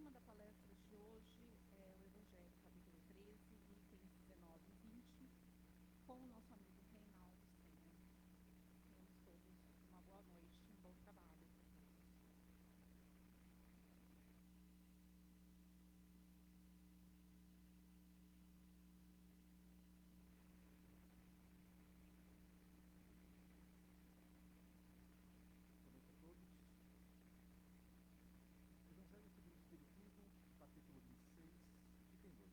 tema da palestra de hoje é o Evangelho, capítulo 13, itens 19 e 20, com o nosso amigo Reinaldo Steiner. Tenhamos todos uma boa noite e um bom trabalho para todos. Boa noite a todos. Evangelho segundo o Espiritismo, capítulo 26, item 2.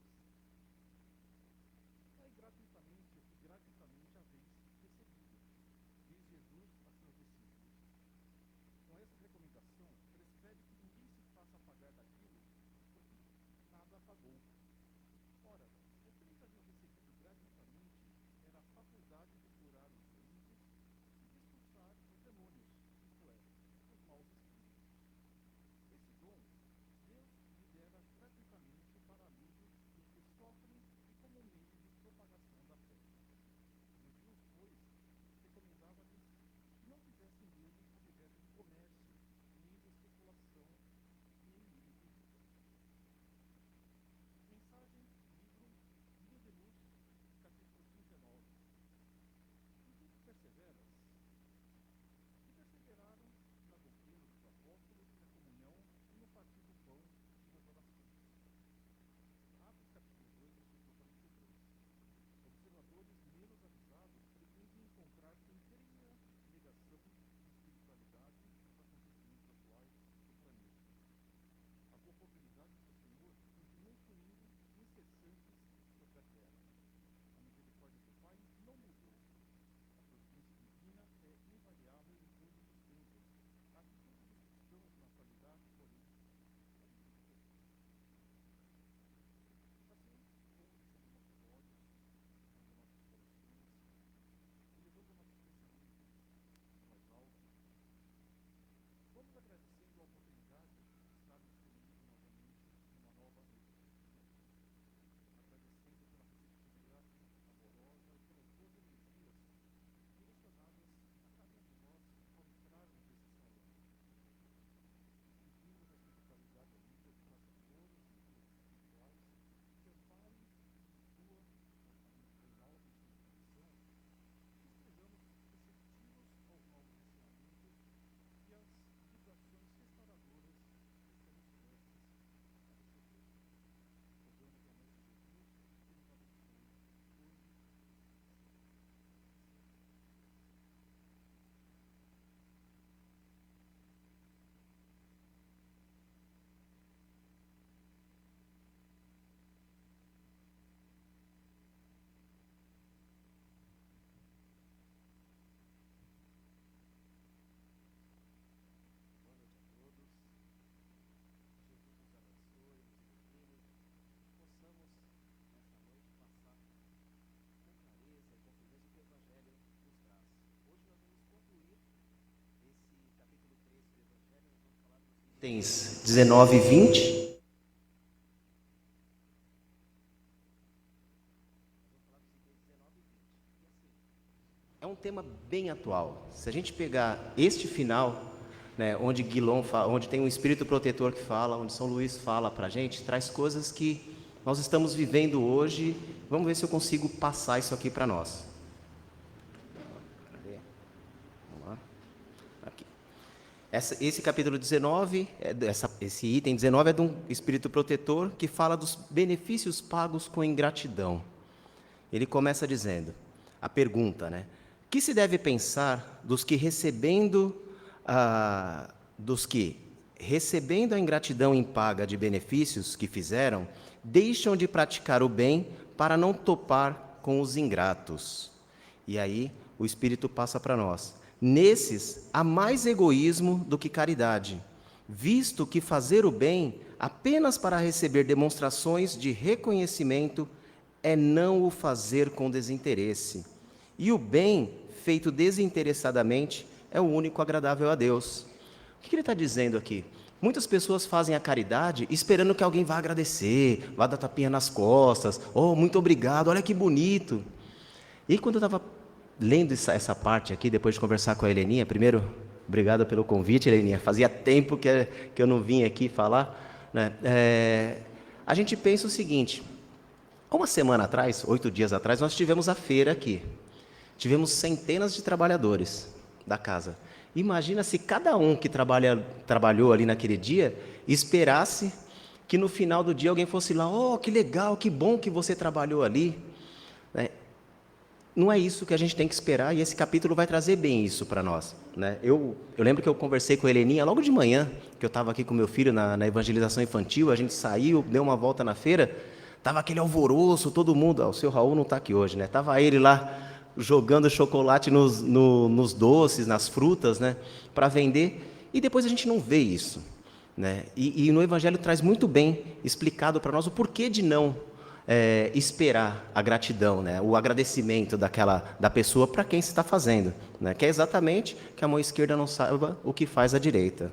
Dai gratuitamente o que gratuitamente haveis recebido, diz Jesus a seus discípulos. Com essa recomendação, prescreve que ninguém se faça pagar daquilo porque nada pagou. Ora, o que eles haviam recebido gratuitamente era a faculdade de curar os doentes e de expulsar os demônios, isto é, os maus espíritos. Esse dom, Deus lhe dera gratuitamente para alívio dos que sofrem e como meio de propagação da fé. Jesus, pois, recomendava-lhes que não fizessem dele objeto de comércio, nem de especulação, nem meio de vida. Mensagem, livro, Guia de Luz, capítulo 39. Em que perseveras? E perseveraram na doutrina dos apóstolos, na comunhão e no partir do pão e nas orações. Atos capítulo 2, versículo 42. Observadores menos avisados pretendem encontrar inteira negação de espiritualidade nos acontecimentos atuais do planeta. As oportunidades do Senhor continuam fluindo incessantes sobre a terra. A misericórdia do Pai não mudou. A providência divina é invariável em todos os tempos. A atitude dos cristãos na atualidade, porém, é diferente. Assim, como fechando nossos olhos, fechando nossos corações, elevando nossos pensamentos mais alto, vamos agradecendo a oportunidade de estar disponível novamente numa nova Eucaristia, agradecendo pela receptividade amorosa e pelas boas energias direcionadas a cada um de nós ao entrarmos nesse salão. Pedimos a espiritualidade amiga de traçadores e guias espirituais que amparem e instrua nosso amigo Reinaldo em sua exposição, que estejamos receptivos aos novos ensinamentos e às vibrações restauradoras que estamos prestes a receber. Rogamos ao nosso Jesus que nos abençoe hoje e sempre. Boa noite a todos. Jesus nos abençoe, nos ilumine, que possamos, nesta noite, passar com clareza e com firmeza o que o Evangelho nos traz. Hoje nós vamos concluir esse capítulo 13 do Evangelho, nós vamos falar dos itens 19 e 20. É um tema bem atual. Se a gente pegar este final, né, onde Guilom fala, onde tem um espírito protetor que fala, onde São Luís fala para a gente, traz coisas que nós estamos vivendo hoje. Vamos ver se eu consigo passar isso aqui para nós. Cadê? Vamos lá. Aqui. Esse capítulo 19, esse item 19 é de um espírito protetor que fala dos benefícios pagos com ingratidão. Ele começa dizendo, a pergunta, né? O que se deve pensar dos que recebendo a ingratidão em paga de benefícios que fizeram, deixam de praticar o bem para não topar com os ingratos? E aí o Espírito passa para nós. Nesses há mais egoísmo do que caridade, visto que fazer o bem apenas para receber demonstrações de reconhecimento é não o fazer com desinteresse. E o bem, feito desinteressadamente, é o único agradável a Deus. O que ele está dizendo aqui? Muitas pessoas fazem a caridade esperando que alguém vá agradecer, vá dar tapinha nas costas, oh, muito obrigado, olha que bonito. E quando eu estava lendo essa parte aqui, depois de conversar com a Heleninha, primeiro, obrigado pelo convite, Heleninha, fazia tempo que eu não vim aqui falar, né? A gente pensa o seguinte, há uma semana atrás, 8 dias atrás, nós tivemos a feira aqui. Tivemos centenas de trabalhadores da casa. Imagina se cada um que trabalhou ali naquele dia esperasse que no final do dia alguém fosse lá, oh, que legal, que bom que você trabalhou ali. Né? Não é isso que a gente tem que esperar, e esse capítulo vai trazer bem isso para nós. Né? Eu lembro que eu conversei com a Heleninha logo de manhã, que eu estava aqui com meu filho na evangelização infantil, a gente saiu, deu uma volta na feira, estava aquele alvoroço, todo mundo, o seu Raul não está aqui hoje, né? Estava ele lá jogando chocolate nos doces, nas frutas, né? Para vender, e depois a gente não vê isso. Né? E no Evangelho traz muito bem explicado para nós o porquê de não esperar a gratidão, né? O agradecimento da pessoa para quem se está fazendo, né? Que é exatamente que a mão esquerda não saiba o que faz a direita.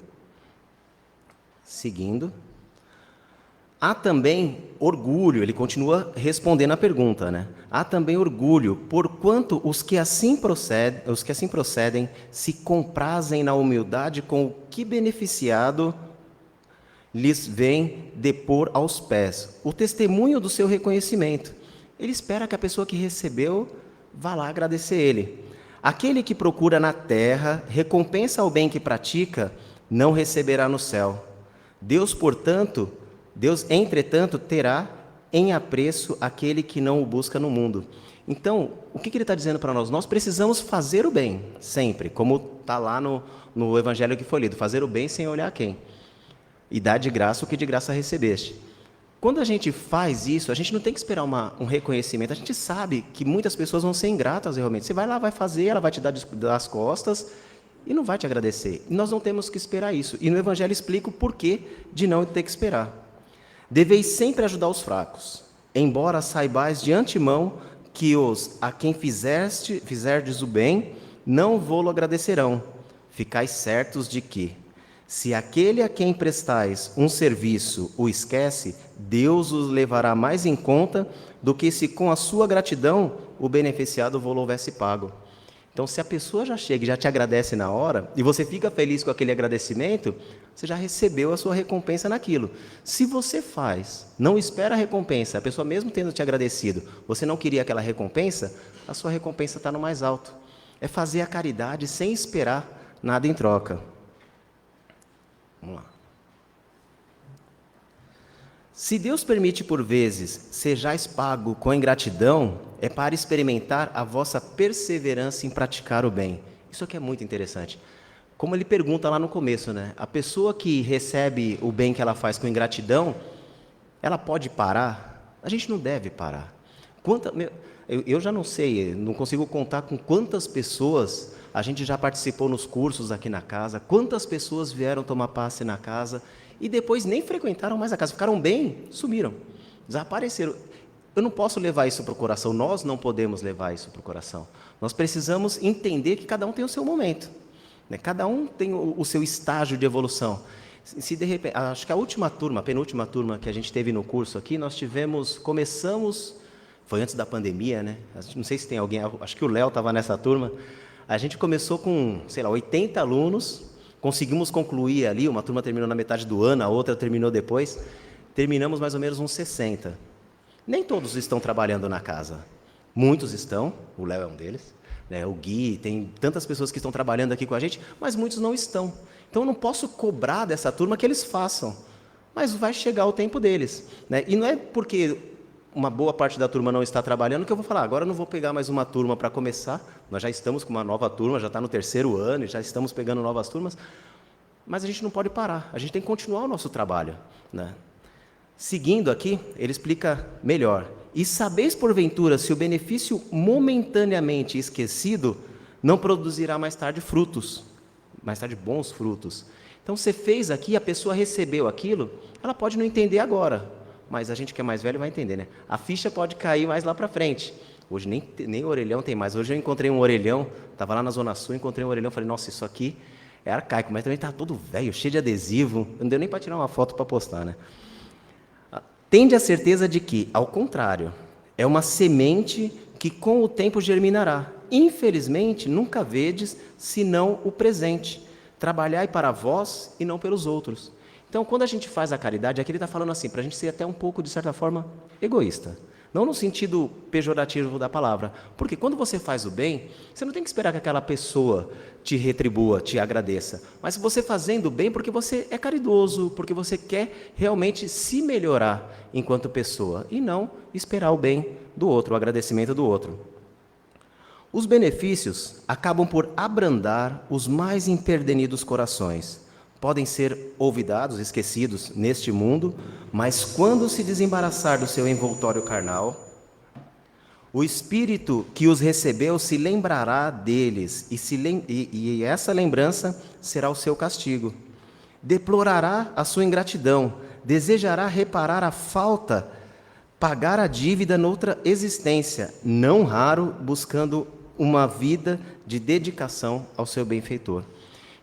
Seguindo. Há também orgulho, ele continua respondendo a pergunta, né? Há também orgulho, porquanto os que assim procedem se comprazem na humildade com o que beneficiado lhes vem depor aos pés o testemunho do seu reconhecimento. Ele espera que a pessoa que recebeu vá lá agradecer ele. Aquele que procura na terra recompensa ao bem que pratica, não receberá no céu. Deus, entretanto, terá em apreço aquele que não o busca no mundo. Então, o que ele está dizendo para nós? Nós precisamos fazer o bem, sempre, como está lá no Evangelho que foi lido, fazer o bem sem olhar a quem. E dar de graça o que de graça recebeste. Quando a gente faz isso, a gente não tem que esperar um reconhecimento. A gente sabe que muitas pessoas vão ser ingratas realmente. Você vai lá, vai fazer, ela vai te dar as costas e não vai te agradecer. E nós não temos que esperar isso. E no Evangelho explica o porquê de não ter que esperar. Deveis sempre ajudar os fracos, embora saibais de antemão que os a quem fizerdes o bem, não vô-lo agradecerão. Ficais certos de que, se aquele a quem prestais um serviço o esquece, Deus os levará mais em conta do que se com a sua gratidão o beneficiado vô-lo houvesse pago. Então, se a pessoa já chega e já te agradece na hora, e você fica feliz com aquele agradecimento, você já recebeu a sua recompensa naquilo. Se você faz, não espera a recompensa, a pessoa mesmo tendo te agradecido, você não queria aquela recompensa, a sua recompensa está no mais alto. É fazer a caridade sem esperar nada em troca. Vamos lá. Se Deus permite por vezes sejais pago com ingratidão, é para experimentar a vossa perseverança em praticar o bem. Isso aqui é muito interessante. Como ele pergunta lá no começo, né? A pessoa que recebe o bem que ela faz com ingratidão, ela pode parar? A gente não deve parar. Eu já não sei, não consigo contar com quantas pessoas a gente já participou nos cursos aqui na casa, quantas pessoas vieram tomar passe na casa e depois nem frequentaram mais a casa, ficaram bem, sumiram, desapareceram. Eu não posso levar isso para o coração, nós não podemos levar isso para o coração. Nós precisamos entender que cada um tem o seu momento, né? Cada um tem o seu estágio de evolução. Se de repente, acho que a penúltima turma que a gente teve no curso aqui, começamos, foi antes da pandemia, né? Não sei se tem alguém, acho que o Léo estava nessa turma. A gente começou com, 80 alunos, conseguimos concluir ali, uma turma terminou na metade do ano, a outra terminou depois, terminamos mais ou menos uns 60. Nem todos estão trabalhando na casa, muitos estão, o Léo é um deles, né? O Gui, tem tantas pessoas que estão trabalhando aqui com a gente, mas muitos não estão. Então eu não posso cobrar dessa turma que eles façam, mas vai chegar o tempo deles, né? E não é porque uma boa parte da turma não está trabalhando que eu vou falar, agora eu não vou pegar mais uma turma para começar, nós já estamos com uma nova turma, já está no 3º ano, e já estamos pegando novas turmas, mas a gente não pode parar, a gente tem que continuar o nosso trabalho, né? Seguindo aqui, ele explica melhor. E sabeis, porventura, se o benefício momentaneamente esquecido não produzirá mais tarde bons frutos. Então, você fez aqui, a pessoa recebeu aquilo, ela pode não entender agora, mas a gente que é mais velho vai entender, né? A ficha pode cair mais lá para frente. Hoje nem orelhão tem mais. Hoje eu encontrei um orelhão, estava lá na Zona Sul, encontrei um orelhão, falei, nossa, isso aqui é arcaico, mas também está todo velho, cheio de adesivo, não deu nem para tirar uma foto para postar, né? Tende a certeza de que, ao contrário, é uma semente que com o tempo germinará. Infelizmente, nunca vedes, senão o presente. Trabalhai para vós e não pelos outros. Então, quando a gente faz a caridade, aqui ele está falando assim, para a gente ser até um pouco, de certa forma, egoísta. Não no sentido pejorativo da palavra. Porque quando você faz o bem, você não tem que esperar que aquela pessoa te retribua, te agradeça. Mas você fazendo o bem porque você é caridoso, porque você quer realmente se melhorar enquanto pessoa. E não esperar o bem do outro, o agradecimento do outro. Os benefícios acabam por abrandar os mais empedernidos corações. Podem ser olvidados, esquecidos neste mundo, mas quando se desembaraçar do seu envoltório carnal, o Espírito que os recebeu se lembrará deles, e essa lembrança será o seu castigo. Deplorará a sua ingratidão, desejará reparar a falta, pagar a dívida noutra existência, não raro buscando uma vida de dedicação ao seu benfeitor.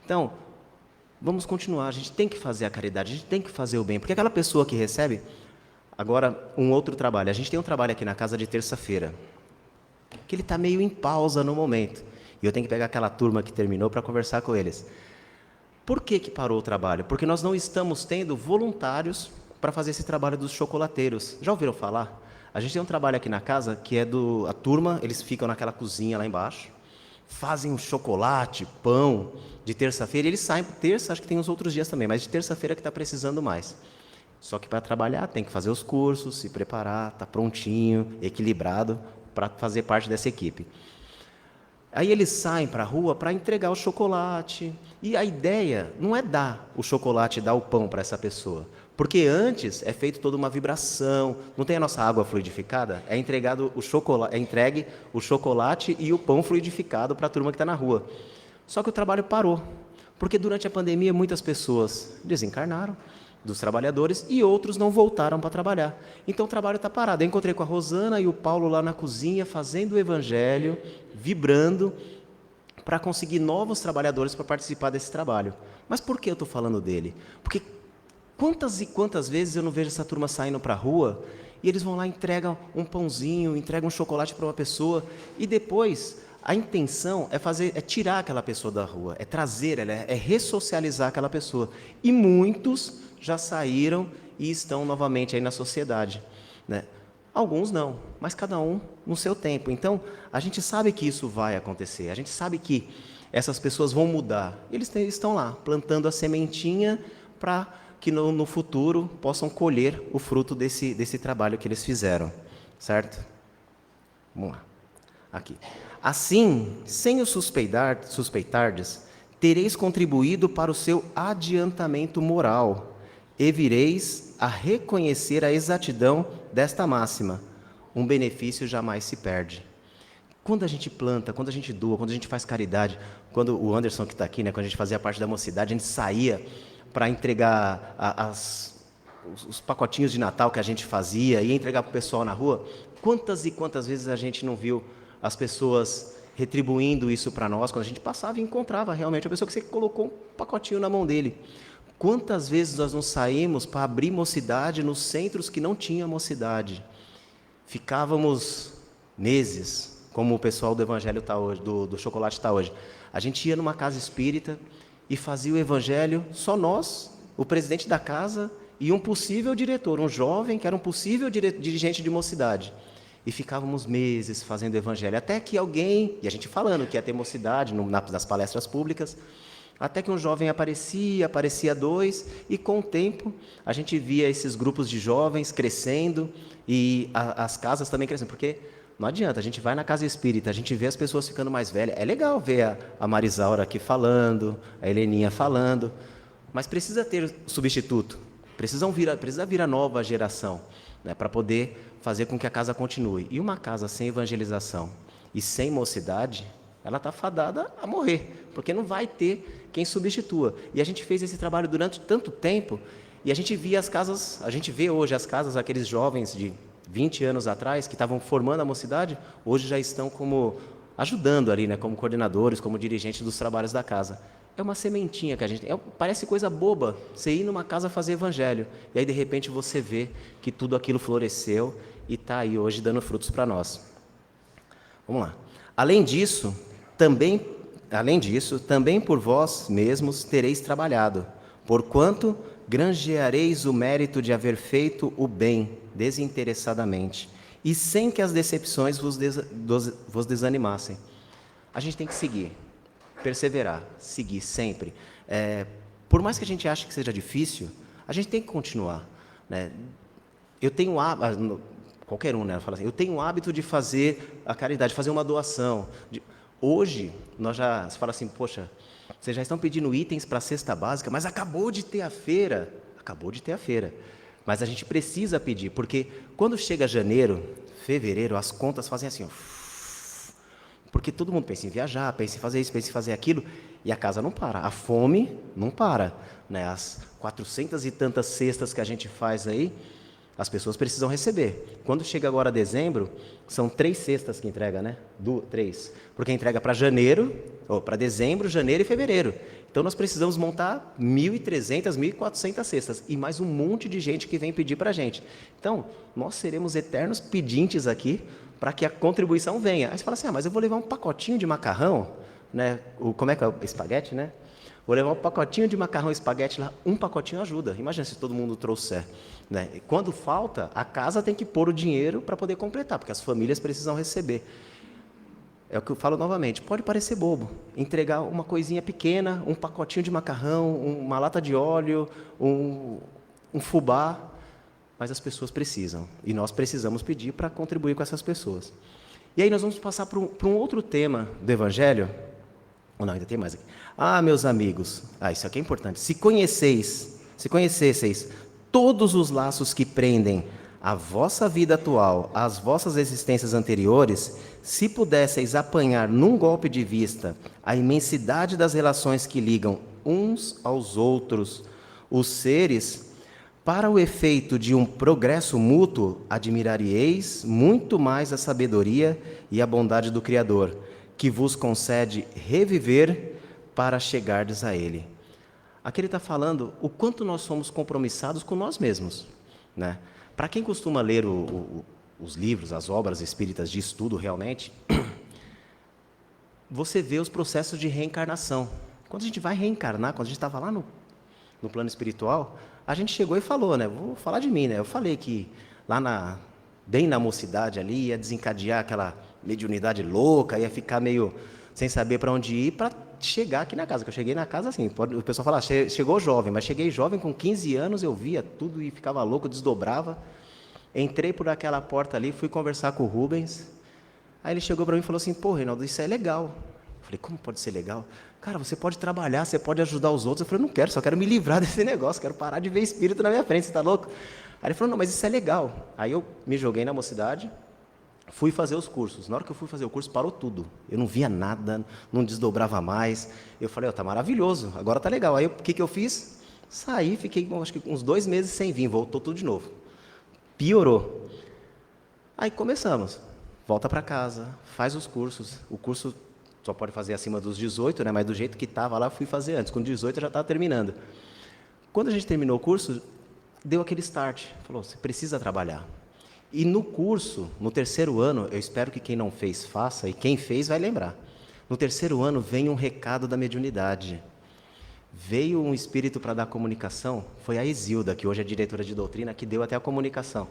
Então, vamos continuar, a gente tem que fazer a caridade, a gente tem que fazer o bem, porque aquela pessoa que recebe, agora um outro trabalho, a gente tem um trabalho aqui na casa de terça-feira, que ele está meio em pausa no momento, e eu tenho que pegar aquela turma que terminou para conversar com eles. Por que parou o trabalho? Porque nós não estamos tendo voluntários para fazer esse trabalho dos chocolateiros. Já ouviram falar? A gente tem um trabalho aqui na casa que é a turma, eles ficam naquela cozinha lá embaixo, fazem um chocolate, pão, de terça-feira, e eles saem por terça, acho que tem os outros dias também, mas de terça-feira que está precisando mais. Só que para trabalhar tem que fazer os cursos, se preparar, tá prontinho, equilibrado, para fazer parte dessa equipe. Aí eles saem para a rua para entregar o chocolate, e a ideia não é dar o chocolate, dar o pão para essa pessoa, porque antes é feita toda uma vibração, não tem a nossa água fluidificada? É entregue o chocolate e o pão fluidificado para a turma que está na rua. Só que o trabalho parou, porque durante a pandemia muitas pessoas desencarnaram dos trabalhadores e outros não voltaram para trabalhar. Então o trabalho está parado. Eu encontrei com a Rosana e o Paulo lá na cozinha, fazendo o evangelho, vibrando, para conseguir novos trabalhadores para participar desse trabalho. Mas por que eu estou falando dele? Porque quantas e quantas vezes eu não vejo essa turma saindo para a rua e eles vão lá, entregam um pãozinho, entregam um chocolate para uma pessoa e depois a intenção é tirar aquela pessoa da rua, é trazer ela, é ressocializar aquela pessoa. E muitos já saíram e estão novamente aí na sociedade, né? Alguns não, mas cada um no seu tempo. Então, a gente sabe que isso vai acontecer, a gente sabe que essas pessoas vão mudar. Eles estão lá, plantando a sementinha para que no futuro possam colher o fruto desse trabalho que eles fizeram, certo? Vamos lá, aqui. Assim, sem o suspeitardes, tereis contribuído para o seu adiantamento moral, e vireis a reconhecer a exatidão desta máxima: um benefício jamais se perde. Quando a gente planta, quando a gente doa, quando a gente faz caridade, quando o Anderson que está aqui, né, quando a gente fazia parte da mocidade, a gente saía para entregar os pacotinhos de Natal que a gente fazia, ia entregar para o pessoal na rua, quantas e quantas vezes a gente não viu as pessoas retribuindo isso para nós, quando a gente passava e encontrava realmente a pessoa que você colocou um pacotinho na mão dele. Quantas vezes nós não saímos para abrir mocidade nos centros que não tinha mocidade? Ficávamos meses, como o pessoal do Evangelho está hoje, do chocolate está hoje. A gente ia numa casa espírita e fazia o Evangelho, só nós, o presidente da casa e um possível diretor, um jovem que era um possível dirigente de mocidade. E ficávamos meses fazendo o Evangelho, até que alguém, e a gente falando que ia ter mocidade nas palestras públicas, até que um jovem aparecia dois, e com o tempo a gente via esses grupos de jovens crescendo e as casas também crescendo, porque não adianta, a gente vai na casa espírita, a gente vê as pessoas ficando mais velhas, é legal ver a Marisaura aqui falando, a Heleninha falando, mas precisa ter substituto, precisa vir a nova geração, né, para poder fazer com que a casa continue. E uma casa sem evangelização e sem mocidade, ela está fadada a morrer, porque não vai ter quem substitua. E a gente fez esse trabalho durante tanto tempo, e a gente via as casas, a gente vê hoje as casas, aqueles jovens de 20 anos atrás, que estavam formando a mocidade, hoje já estão como ajudando ali, né, como coordenadores, como dirigentes dos trabalhos da casa. É uma sementinha que a gente... parece coisa boba, você ir numa casa fazer evangelho, e aí de repente você vê que tudo aquilo floresceu e está aí hoje dando frutos para nós. Vamos lá. Além disso, também por vós mesmos tereis trabalhado, porquanto granjeareis o mérito de haver feito o bem desinteressadamente, e sem que as decepções vos desanimassem. A gente tem que seguir, perseverar, seguir sempre. Por mais que a gente ache que seja difícil, a gente tem que continuar, né? Eu tenho qualquer um, né? Fala assim, eu tenho o hábito de fazer a caridade, fazer uma doação. Hoje, você fala assim, poxa, vocês já estão pedindo itens para a cesta básica, mas acabou de ter a feira. Acabou de ter a feira. Mas a gente precisa pedir, porque quando chega janeiro, fevereiro, as contas fazem assim, ó, porque todo mundo pensa em viajar, pensa em fazer isso, pensa em fazer aquilo, e a casa não para, a fome não para, né? As 400 e tantas cestas que a gente faz aí, as pessoas precisam receber. Quando chega agora dezembro, são 3 cestas que entrega, né? 3. Porque entrega para janeiro, ou para dezembro, janeiro e fevereiro. Então nós precisamos montar 1.300, 1.400 cestas. E mais um monte de gente que vem pedir para a gente. Então, nós seremos eternos pedintes aqui para que a contribuição venha. Aí você fala assim, mas eu vou levar um pacotinho de macarrão, né? Como é que é? Espaguete, né? Vou levar um pacotinho de macarrão e espaguete lá, um pacotinho ajuda. Imagina se todo mundo trouxer, né? Quando falta, a casa tem que pôr o dinheiro para poder completar, porque as famílias precisam receber. É o que eu falo novamente, pode parecer bobo, entregar uma coisinha pequena, um pacotinho de macarrão, uma lata de óleo, um fubá, mas as pessoas precisam, e nós precisamos pedir para contribuir com essas pessoas. E aí nós vamos passar para um outro tema do Evangelho. Não, ainda tem mais aqui. Meus amigos, isso aqui é importante. Se conhecesseis todos os laços que prendem a vossa vida atual, as vossas existências anteriores, se pudesseis apanhar num golpe de vista a imensidade das relações que ligam uns aos outros os seres, para o efeito de um progresso mútuo, admiraríeis muito mais a sabedoria e a bondade do Criador, que vos concede reviver para chegardes a Ele. Aqui ele está falando o quanto nós somos compromissados com nós mesmos, né? Para quem costuma ler os livros, as obras espíritas de estudo realmente, você vê os processos de reencarnação. Quando a gente vai reencarnar, quando a gente estava lá no plano espiritual, a gente chegou e falou, né? Vou falar de mim, né? Eu falei que lá bem na mocidade ali, ia desencadear aquela mediunidade louca, ia ficar meio sem saber para onde ir, para chegar aqui na casa. Que eu cheguei na casa assim, o pessoal fala, chegou jovem, mas cheguei jovem, com 15 anos, eu via tudo e ficava louco, desdobrava. Entrei por aquela porta ali, fui conversar com o Rubens. Aí ele chegou para mim e falou assim, Reinaldo, isso é legal. Eu falei, como pode ser legal? Cara, você pode trabalhar, você pode ajudar os outros. Eu falei, não quero, só quero me livrar desse negócio, quero parar de ver espírito na minha frente, você está louco? Aí ele falou, não, mas isso é legal. Aí eu me joguei na mocidade, fui fazer os cursos. Na hora que eu fui fazer o curso, parou tudo. Eu não via nada, não desdobrava mais. Eu falei, tá maravilhoso, agora tá legal. Aí o que eu fiz? Saí, fiquei acho que uns 2 meses sem vir, voltou tudo de novo. Piorou. Aí começamos. Volta para casa, faz os cursos. O curso só pode fazer acima dos 18, né? Mas do jeito que estava lá, fui fazer antes. Com 18 eu já estava terminando. Quando a gente terminou o curso, deu aquele start. Falou, você precisa trabalhar. E no curso, no 3º ano, eu espero que quem não fez, faça, e quem fez vai lembrar. No 3º ano, vem um recado da mediunidade. Veio um espírito para dar comunicação, foi a Isilda, que hoje é diretora de doutrina, que deu até a comunicação.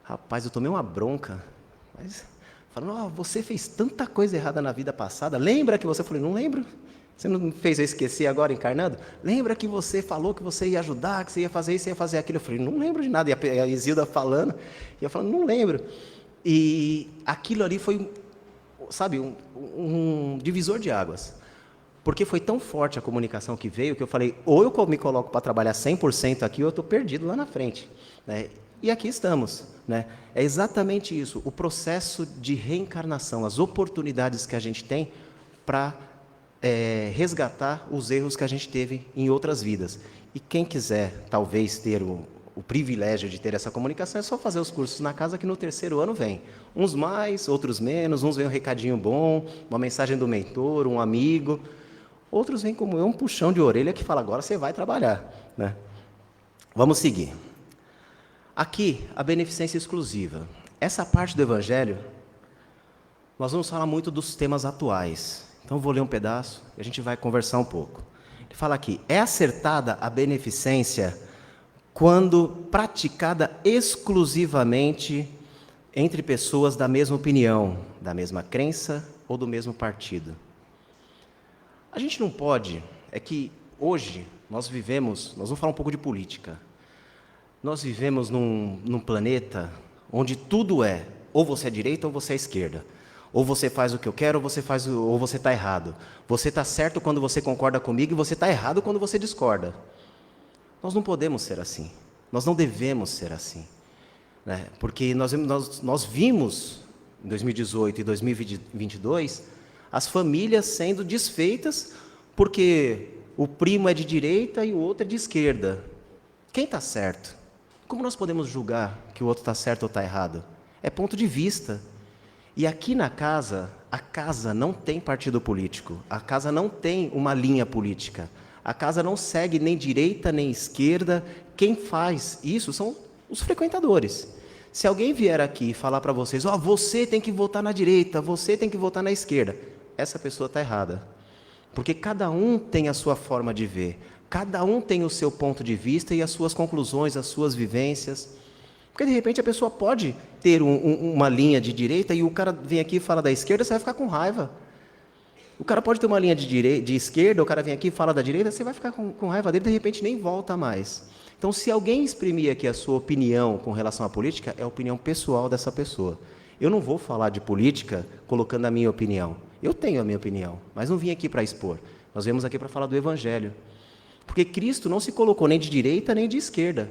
Rapaz, eu tomei uma bronca, mas falando, você fez tanta coisa errada na vida passada, lembra que você... Eu falei, não lembro. Você não fez eu esquecer agora encarnando? Lembra que você falou que você ia ajudar, que você ia fazer isso, ia fazer aquilo? Eu falei, não lembro de nada. E a Isilda falando, e eu falando, não lembro. E aquilo ali foi, sabe, um divisor de águas. Porque foi tão forte a comunicação que veio, que eu falei, ou eu me coloco para trabalhar 100% aqui, ou eu estou perdido lá na frente, né? E aqui estamos, né? É exatamente isso, o processo de reencarnação, as oportunidades que a gente tem para resgatar os erros que a gente teve em outras vidas. E quem quiser, talvez, ter o privilégio de ter essa comunicação, é só fazer os cursos na casa, que no 3º ano vem. Uns mais, outros menos, uns vem um recadinho bom, uma mensagem do mentor, um amigo. Outros vêm como eu, um puxão de orelha que fala, agora você vai trabalhar, né? Vamos seguir. Aqui, a beneficência exclusiva. Essa parte do Evangelho, nós vamos falar muito dos temas atuais. Então, eu vou ler um pedaço e a gente vai conversar um pouco. Ele fala aqui, é acertada a beneficência quando praticada exclusivamente entre pessoas da mesma opinião, da mesma crença ou do mesmo partido. A gente não pode, é que hoje nós vamos falar um pouco de política, nós vivemos num planeta onde tudo é, ou você é direita ou você é esquerda, ou você faz o que eu quero ou você está errado. Você está certo quando você concorda comigo e você está errado quando você discorda. Nós não podemos ser assim, nós não devemos ser assim, né? Porque nós vimos em 2018 e 2022 as famílias sendo desfeitas porque o primo é de direita e o outro é de esquerda. Quem está certo? Como nós podemos julgar que o outro está certo ou está errado? É ponto de vista. E aqui na casa, a casa não tem partido político, a casa não tem uma linha política, a casa não segue nem direita nem esquerda. Quem faz isso são os frequentadores. Se alguém vier aqui e falar para vocês, você tem que votar na direita, você tem que votar na esquerda, essa pessoa está errada. Porque cada um tem a sua forma de ver, cada um tem o seu ponto de vista e as suas conclusões, as suas vivências. Porque, de repente, a pessoa pode ter uma linha de direita e o cara vem aqui e fala da esquerda, você vai ficar com raiva. O cara pode ter uma linha de esquerda, o cara vem aqui e fala da direita, você vai ficar com raiva dele, de repente nem volta mais. Então, se alguém exprimir aqui a sua opinião com relação à política, é a opinião pessoal dessa pessoa. Eu não vou falar de política colocando a minha opinião. Eu tenho a minha opinião, mas não vim aqui para expor. Nós viemos aqui para falar do Evangelho. Porque Cristo não se colocou nem de direita nem de esquerda.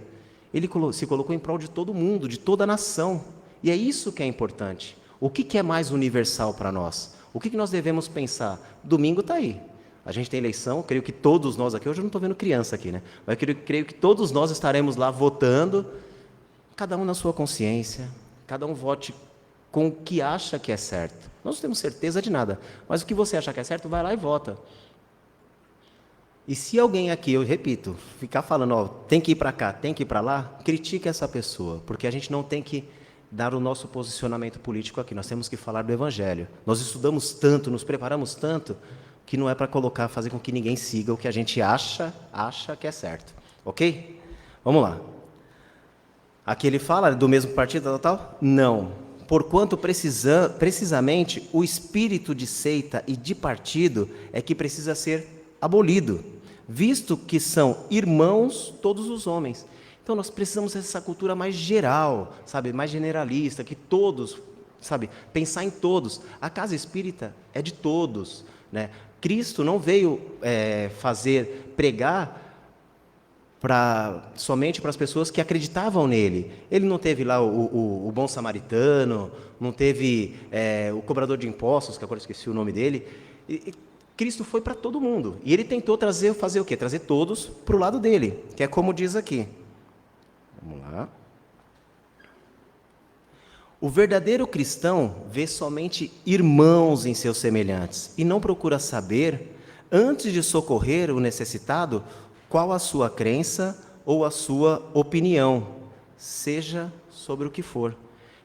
Ele se colocou em prol de todo mundo, de toda a nação. E é isso que é importante. O que é mais universal para nós? O que nós devemos pensar? Domingo está aí. A gente tem eleição, creio que todos nós aqui, hoje eu não estou vendo criança aqui, né? Mas creio que todos nós estaremos lá votando, cada um na sua consciência, cada um vote com o que acha que é certo. Nós não temos certeza de nada, mas o que você achar que é certo, vai lá e vota. E se alguém aqui, eu repito, ficar falando, tem que ir para cá, tem que ir para lá, critique essa pessoa, porque a gente não tem que dar o nosso posicionamento político aqui, nós temos que falar do Evangelho. Nós estudamos tanto, nos preparamos tanto, que não é para fazer com que ninguém siga o que a gente acha que é certo. Ok? Vamos lá. Aqui ele fala do mesmo partido, tal? Não. Porquanto precisamente o espírito de seita e de partido é que precisa ser abolido, visto que são irmãos todos os homens. Então nós precisamos dessa cultura mais geral, sabe, mais generalista, que todos, sabe, pensar em todos. A casa espírita é de todos, né? Cristo não veio pregar somente para as pessoas que acreditavam nele. Ele não teve lá o bom samaritano, não teve o cobrador de impostos, que agora esqueci o nome dele. Cristo foi para todo mundo. E ele tentou fazer o quê? Trazer todos para o lado dele, que é como diz aqui. Vamos lá. O verdadeiro cristão vê somente irmãos em seus semelhantes e não procura saber, antes de socorrer o necessitado, qual a sua crença ou a sua opinião, seja sobre o que for.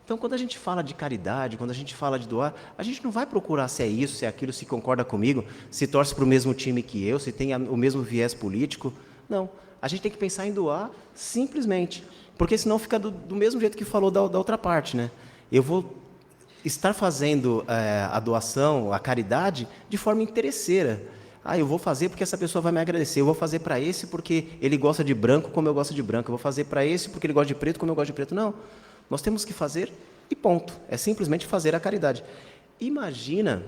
Então, quando a gente fala de caridade, quando a gente fala de doar, a gente não vai procurar se é isso, se é aquilo, se concorda comigo, se torce para o mesmo time que eu, se tem o mesmo viés político. Não, a gente tem que pensar em doar simplesmente, porque senão fica do mesmo jeito que falou da outra parte, né? Eu vou estar fazendo a doação, a caridade, de forma interesseira. Eu vou fazer porque essa pessoa vai me agradecer. Eu vou fazer para esse porque ele gosta de branco como eu gosto de branco. Eu vou fazer para esse porque ele gosta de preto como eu gosto de preto. Não, nós temos que fazer e ponto. É simplesmente fazer a caridade. Imagina,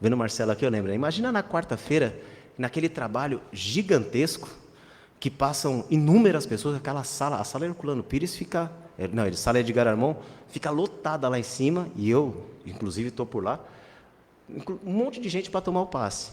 vendo o Marcelo aqui, eu lembro, né? Imagina na quarta-feira, naquele trabalho gigantesco, que passam inúmeras pessoas, aquela sala, a sala Herculano Pires fica... Não, a sala Edgar Armond fica lotada lá em cima, e eu, inclusive, estou por lá, um monte de gente para tomar o passe.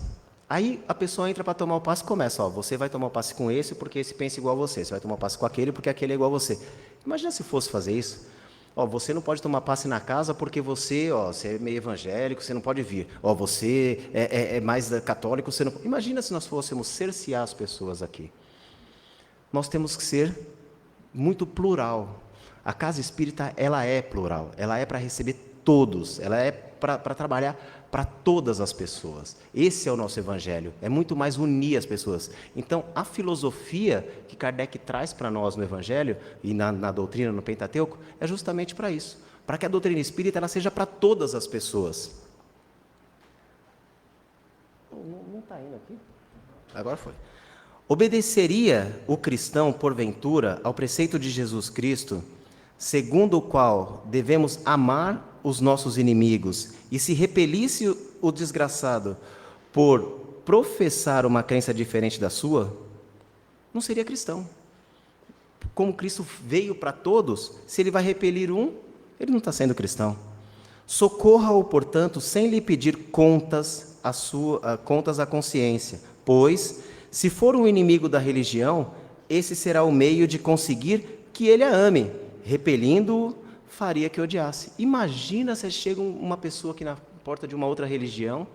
Aí a pessoa entra para tomar o passe e começa, você vai tomar o passe com esse porque esse pensa igual a você, você vai tomar o passe com aquele porque aquele é igual a você. Imagina se fosse fazer isso. Você não pode tomar passe na casa porque você é meio evangélico, você não pode vir. Você é mais católico, você não... Imagina se nós fôssemos cercear as pessoas aqui. Nós temos que ser muito plural. A casa espírita, ela é plural, ela é para receber todos, ela é para trabalhar para todas as pessoas. Esse é o nosso evangelho, é muito mais unir as pessoas. Então, a filosofia que Kardec traz para nós no evangelho e na doutrina, no Pentateuco, é justamente para isso, para que a doutrina espírita ela seja para todas as pessoas. Não está indo aqui? Agora foi. Obedeceria o cristão, porventura, ao preceito de Jesus Cristo, segundo o qual devemos amar os nossos inimigos, e se repelisse o desgraçado por professar uma crença diferente da sua, não seria cristão. Como Cristo veio para todos, se ele vai repelir um, ele não está sendo cristão. Socorra-o, portanto, sem lhe pedir contas à consciência, pois, se for um inimigo da religião, esse será o meio de conseguir que ele a ame, repelindo-o, faria que odiasse. Imagina se chega uma pessoa aqui na porta de uma outra religião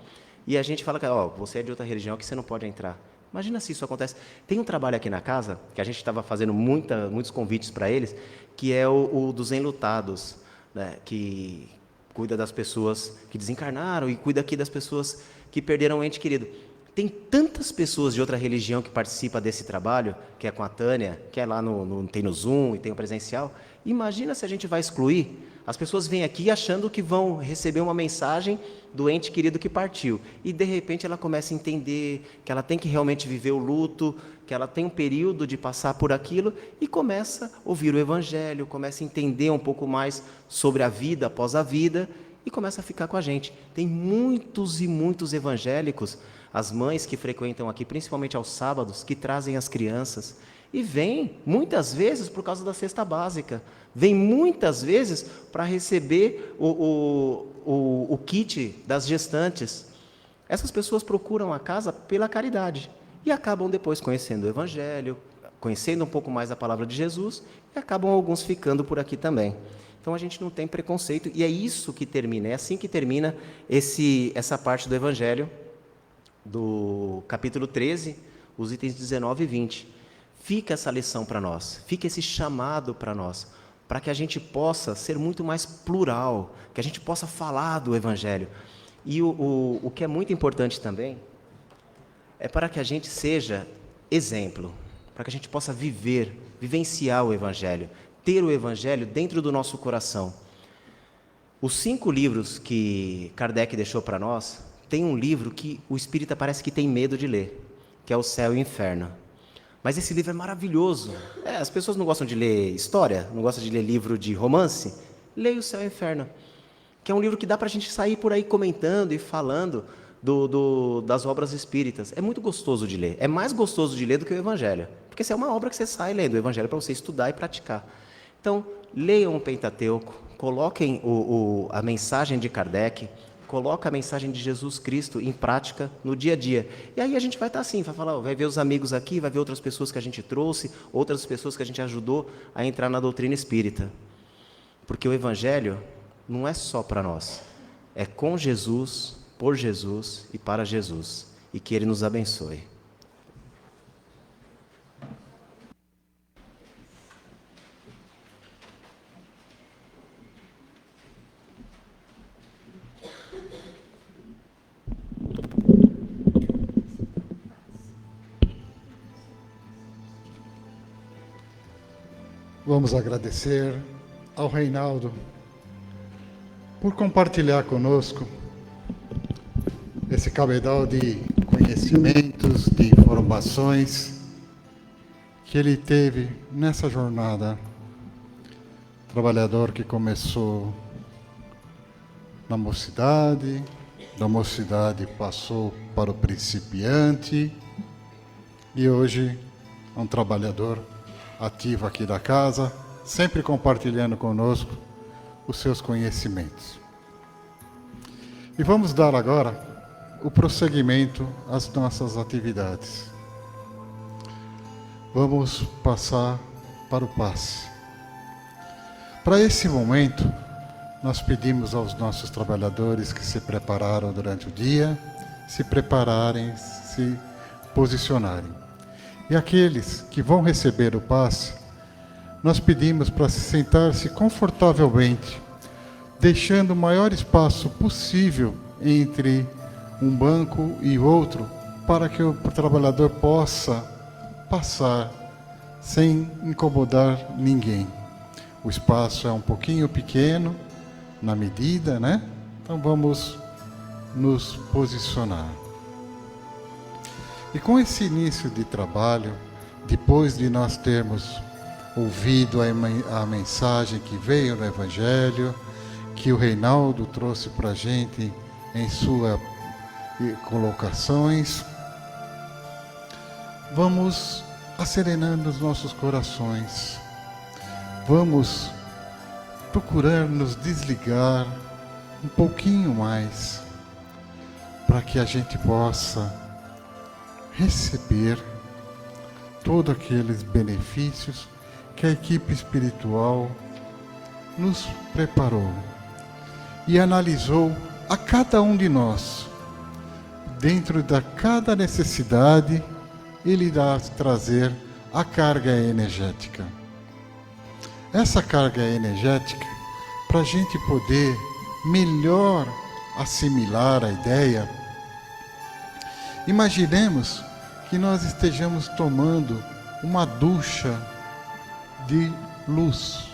e a gente fala que você é de outra religião, que você não pode entrar. Imagina se isso acontece. Tem um trabalho aqui na casa, que a gente estava fazendo muitos convites para eles, que é o dos enlutados, né, que cuida das pessoas que desencarnaram e cuida aqui das pessoas que perderam um ente querido. Tem tantas pessoas de outra religião que participam desse trabalho, que é com a Tânia, que é lá tem no Zoom e tem o presencial. Imagina se a gente vai excluir. As pessoas vêm aqui achando que vão receber uma mensagem do ente querido que partiu. E, de repente, ela começa a entender que ela tem que realmente viver o luto, que ela tem um período de passar por aquilo, e começa a ouvir o Evangelho, começa a entender um pouco mais sobre a vida após a vida, e começa a ficar com a gente. Tem muitos e muitos evangélicos, as mães que frequentam aqui, principalmente aos sábados, que trazem as crianças, e vêm, muitas vezes, por causa da cesta básica. Vêm muitas vezes para receber o kit das gestantes. Essas pessoas procuram a casa pela caridade e acabam depois conhecendo o Evangelho, conhecendo um pouco mais a palavra de Jesus, e acabam alguns ficando por aqui também. Então a gente não tem preconceito, e é isso que termina, é assim que termina essa parte do Evangelho, do capítulo 13, os itens 19 e 20. Fica essa lição para nós, fica esse chamado para nós, para que a gente possa ser muito mais plural, que a gente possa falar do Evangelho. E o que é muito importante também é para que a gente seja exemplo, para que a gente possa vivenciar o Evangelho, ter o Evangelho dentro do nosso coração. Os 5 livros que Kardec deixou para nós, tem um livro que o espírita parece que tem medo de ler, que é O Céu e o Inferno. Mas esse livro é maravilhoso. As pessoas não gostam de ler história, não gostam de ler livro de romance. Leia O Céu e o Inferno, que é um livro que dá para a gente sair por aí comentando e falando das obras espíritas. É muito gostoso de ler. É mais gostoso de ler do que o Evangelho. Porque essa é uma obra que você sai lendo o Evangelho para você estudar e praticar. Então, leiam o Pentateuco, coloquem a mensagem de Kardec, coloca a mensagem de Jesus Cristo em prática no dia a dia. E aí a gente vai estar assim, vai falar, vai ver os amigos aqui, vai ver outras pessoas que a gente trouxe, outras pessoas que a gente ajudou a entrar na doutrina espírita. Porque o Evangelho não é só para nós, é com Jesus, por Jesus e para Jesus. E que Ele nos abençoe. Vamos agradecer ao Reinaldo por compartilhar conosco esse cabedal de conhecimentos, de informações que ele teve nessa jornada. Trabalhador que começou na mocidade, da mocidade passou para o principiante e hoje é um trabalhador ativo aqui da casa, sempre compartilhando conosco os seus conhecimentos. E vamos dar agora o prosseguimento às nossas atividades. Vamos passar para o passe. Para esse momento, nós pedimos aos nossos trabalhadores que se prepararam durante o dia, se prepararem, se posicionarem. E aqueles que vão receber o passe, nós pedimos para se sentar-se confortavelmente deixando o maior espaço possível entre um banco e outro, para que o trabalhador possa passar sem incomodar ninguém. O espaço é um pouquinho pequeno, na medida, né? Então vamos nos posicionar. E com esse início de trabalho, depois de nós termos ouvido a mensagem que veio no Evangelho, que o Reinaldo trouxe para a gente em suas colocações, vamos acerenando os nossos corações, vamos procurar nos desligar um pouquinho mais, para que a gente possa receber todos aqueles benefícios que a equipe espiritual nos preparou e analisou a cada um de nós. Dentro da cada necessidade, ele irá trazer a carga energética. Essa carga energética, para a gente poder melhor assimilar a ideia, imaginemos que nós estejamos tomando uma ducha de luz.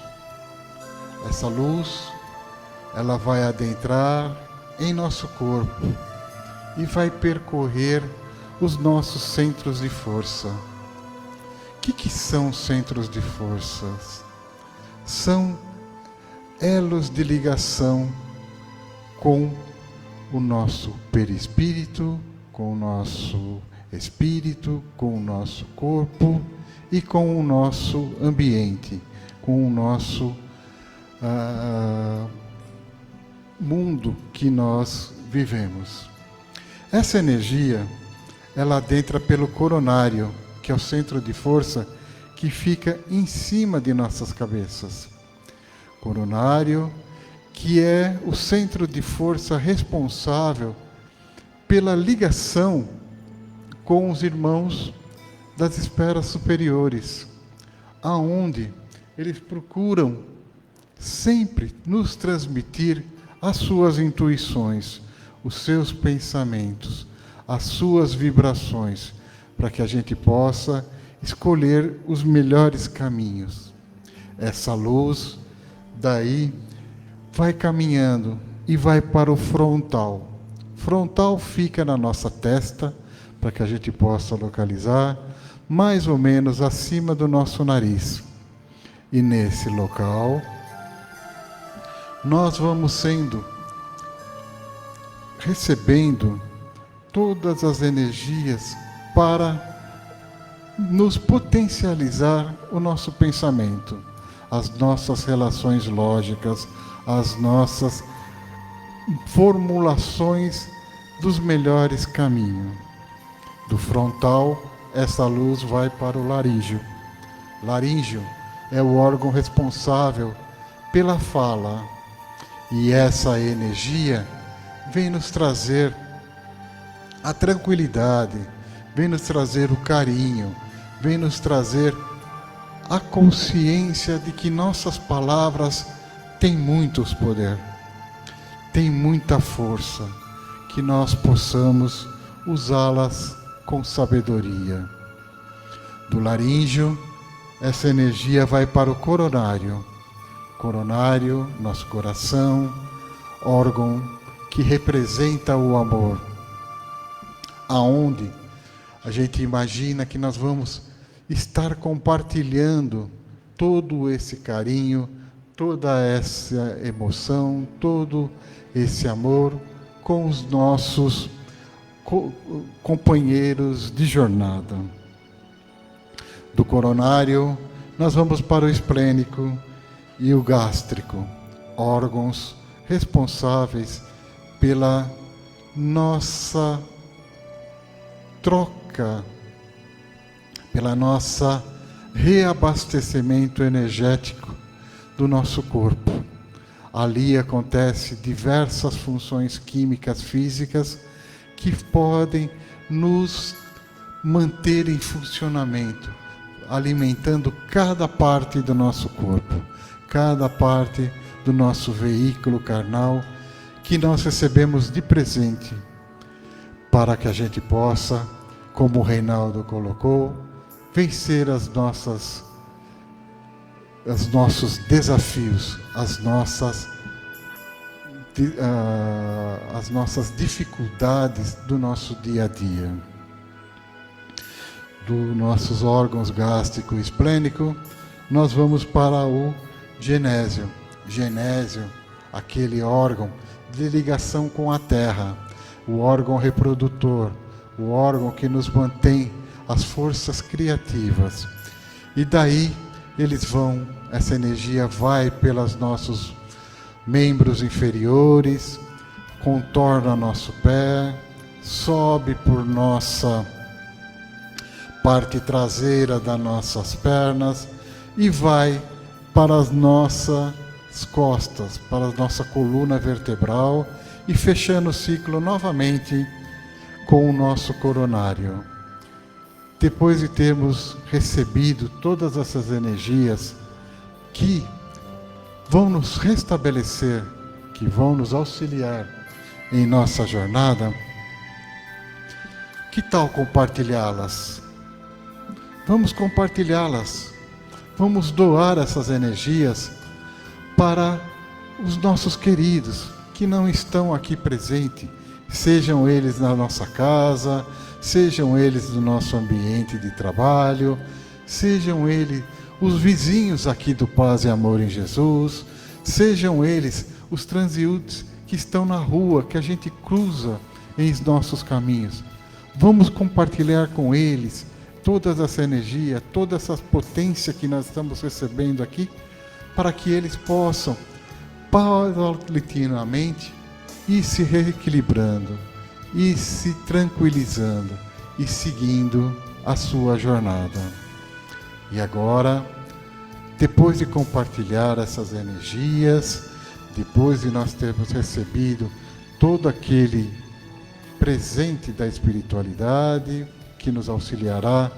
Essa luz, ela vai adentrar em nosso corpo e vai percorrer os nossos centros de força. O que são centros de forças? São elos de ligação com o nosso perispírito, com o nosso espírito, com o nosso corpo e com o nosso ambiente, com o nosso mundo que nós vivemos. Essa energia, ela adentra pelo coronário, que é o centro de força que fica em cima de nossas cabeças. Coronário, que é o centro de força responsável pela ligação com os irmãos das esferas superiores, aonde eles procuram sempre nos transmitir as suas intuições, os seus pensamentos, as suas vibrações, para que a gente possa escolher os melhores caminhos. Essa luz, daí, vai caminhando e vai para o frontal. Frontal fica na nossa testa, para que a gente possa localizar, mais ou menos acima do nosso nariz. E nesse local, nós vamos recebendo todas as energias para nos potencializar o nosso pensamento, as nossas relações lógicas, as nossas formulações dos melhores caminhos. Do frontal, essa luz vai para o laríngeo. Laríngeo é o órgão responsável pela fala. E essa energia vem nos trazer a tranquilidade, vem nos trazer o carinho, vem nos trazer a consciência de que nossas palavras têm muitos poder, têm muita força, que nós possamos usá-las com sabedoria. Do laríngeo, essa energia vai para o coronário. Coronário, nosso coração, órgão que representa o amor, aonde a gente imagina que nós vamos estar compartilhando todo esse carinho, toda essa emoção, todo esse amor com os nossos companheiros de jornada. Do coronário, nós vamos para o esplênico e o gástrico, órgãos responsáveis pela nossa troca, pela nossa reabastecimento energético do nosso corpo. Ali acontecem diversas funções químicas, físicas, que podem nos manter em funcionamento, alimentando cada parte do nosso corpo, cada parte do nosso veículo carnal, que nós recebemos de presente, para que a gente possa, como o Reinaldo colocou, vencer os nossos desafios, as nossas dificuldades do nosso dia a dia. Dos nossos órgãos gástrico e esplênico, nós vamos para o genésio. Genésio, aquele órgão de ligação com a terra, o órgão reprodutor, o órgão que nos mantém as forças criativas. E daí essa energia vai pelos nossos membros inferiores, contorna nosso pé, sobe por nossa parte traseira das nossas pernas e vai para as nossas costas, para a nossa coluna vertebral e fechando o ciclo novamente com o nosso coronário. Depois de termos recebido todas essas energias que vão nos restabelecer, que vão nos auxiliar em nossa jornada, que tal compartilhá-las? Vamos compartilhá-las, vamos doar essas energias para os nossos queridos que não estão aqui presentes, sejam eles na nossa casa, sejam eles no nosso ambiente de trabalho, sejam eles os vizinhos aqui do Paz e Amor em Jesus, sejam eles os transeuntes que estão na rua, que a gente cruza em nossos caminhos. Vamos compartilhar com eles toda essa energia, toda essa potência que nós estamos recebendo aqui, para que eles possam, paulatinamente, ir se reequilibrando, ir se tranquilizando e seguindo a sua jornada. E agora, depois de compartilhar essas energias, depois de nós termos recebido todo aquele presente da espiritualidade que nos auxiliará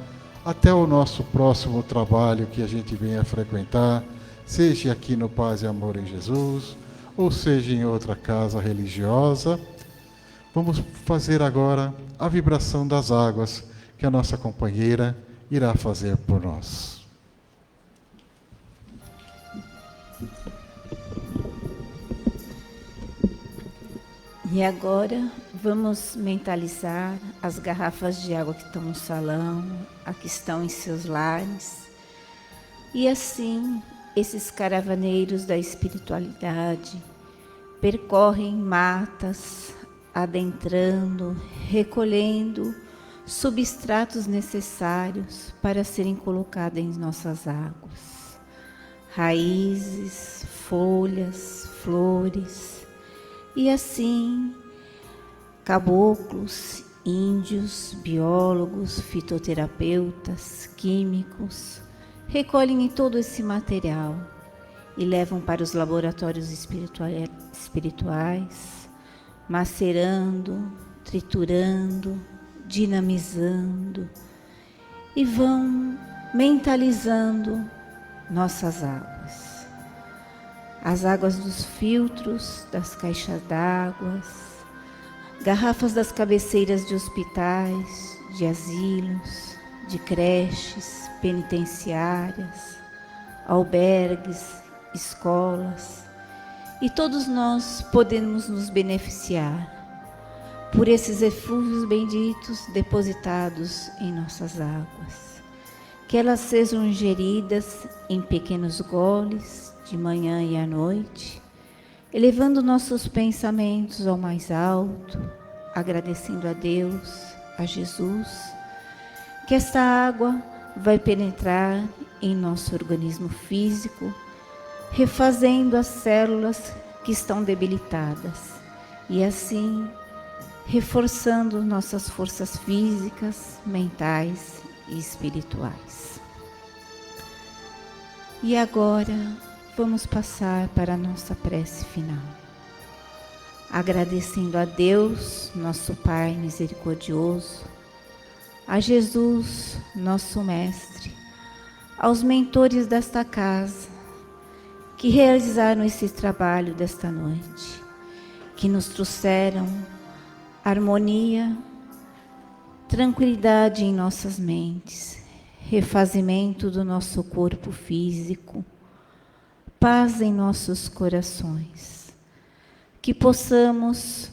até o nosso próximo trabalho que a gente venha frequentar, seja aqui no Paz e Amor em Jesus, ou seja em outra casa religiosa, vamos fazer agora a vibração das águas que a nossa companheira irá fazer por nós. E agora vamos mentalizar as garrafas de água que estão no salão, a que estão em seus lares. E assim, esses caravaneiros da espiritualidade percorrem matas, adentrando, recolhendo substratos necessários para serem colocados em nossas águas. Raízes, folhas, flores, e assim, caboclos, índios, biólogos, fitoterapeutas, químicos, recolhem todo esse material e levam para os laboratórios espirituais, macerando, triturando, dinamizando e vão mentalizando nossas águas. As águas dos filtros, das caixas d'água, garrafas das cabeceiras de hospitais, de asilos, de creches, penitenciárias, albergues, escolas, e todos nós podemos nos beneficiar por esses eflúvios benditos depositados em nossas águas. Que elas sejam ingeridas em pequenos goles, de manhã e à noite, elevando nossos pensamentos ao mais alto, agradecendo a Deus, a Jesus, que esta água vai penetrar em nosso organismo físico, refazendo as células que estão debilitadas e assim reforçando nossas forças físicas, mentais e espirituais. E agora vamos passar para a nossa prece final, agradecendo a Deus, nosso Pai misericordioso, a Jesus, nosso Mestre, aos mentores desta casa, que realizaram esse trabalho desta noite, que nos trouxeram harmonia, tranquilidade em nossas mentes, refazimento do nosso corpo físico, paz em nossos corações. Que possamos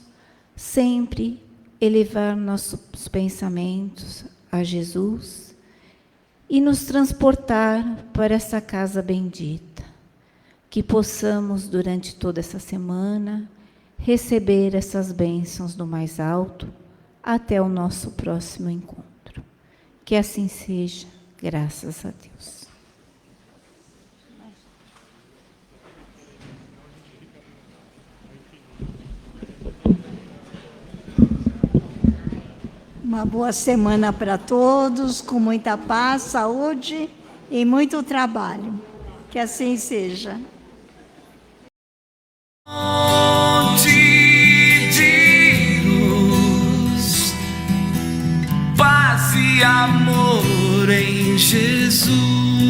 sempre elevar nossos pensamentos a Jesus e nos transportar para essa casa bendita. Que possamos, durante toda essa semana, receber essas bênçãos do mais alto até o nosso próximo encontro. Que assim seja, graças a Deus. Uma boa semana para todos, com muita paz, saúde e muito trabalho. Que assim seja. De luz, paz e amor em Jesus.